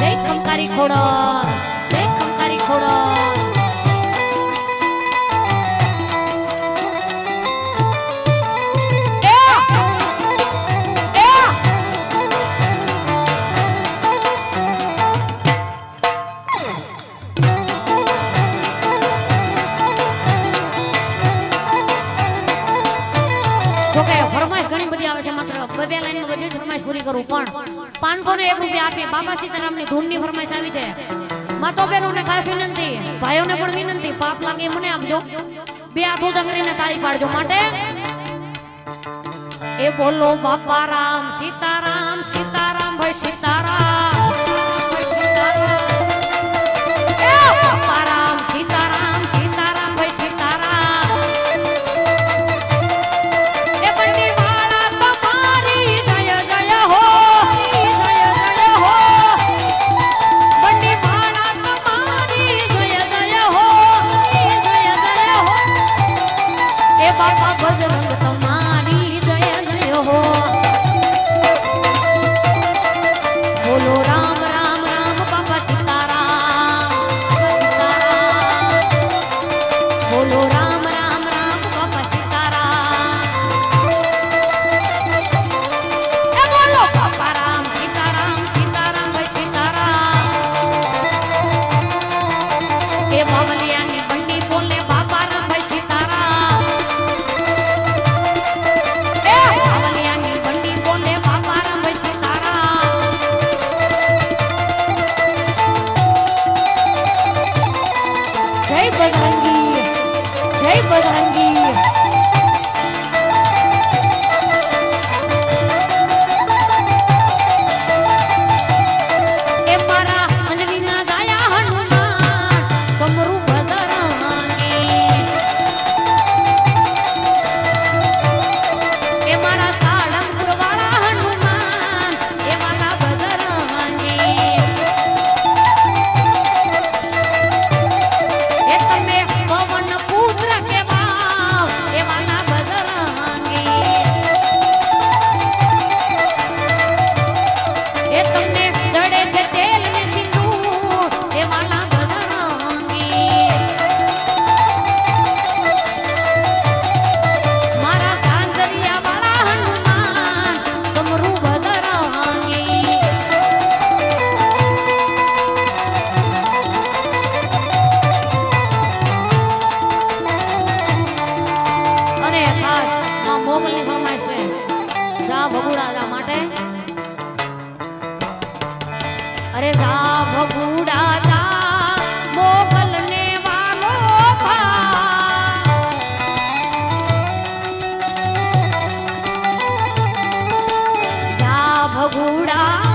જય ખંકારી ખોડો, જય ખંકારી ખોડો. બે લાઈન માં બધી ફરમાઈશ પૂરી કરું પણ 501 રૂપિયા આપી બાબા સીતારામ ની ધૂન ની ફરમાઈશ આવી છે. માતો બહેનો ને ખાસ વિનંતી, ભાઈઓને પણ વિનંતી, પાપ લાગે મને આપજો, બે હાથ ઊંચા કરીને તાળી પાડજો. માટે એ બોલો બાપા રામ સીતારામ, સીતારામ ભાઈ સીતારામ, બાપા રામ સીતારામ, સીતારામ ભાઈ સીતારામ. એ બંડી બજરંગ તમારી જય જય હો. બોલો રામ રામ રામ બાપા સીતારામ, બોલો રામ રામ રામ બાપા સીતારામ. એ બોલો બાપા રામ સીતારામ, સીતારામ ભાઈ સીતારામ. એ બાવલિયાની બંડી બોલે બાપા રામ ભાઈ સીતારામ. बजरंगी, जय बजरंगी. ए मारा अंजलि ना जाया हनुमान समरू बजरंगी. ए मारा साळंगपुर वाला हनुमान ए वाला बजरंगी. पवन पुत्र के भाव ए वाला बजरंगी. ए तुमने चढ़े छे तेल ने सिंदूर ए वाला बजरंगी. मारा सांजरिया वाला हनुमान समरू बजरंगी. મોગલ ની ફરમાઈશ છે જા ભગુડા જા માટે. અરે જા ભગુડા જા મોગલ ને વાલો ભા. જા ભગુડા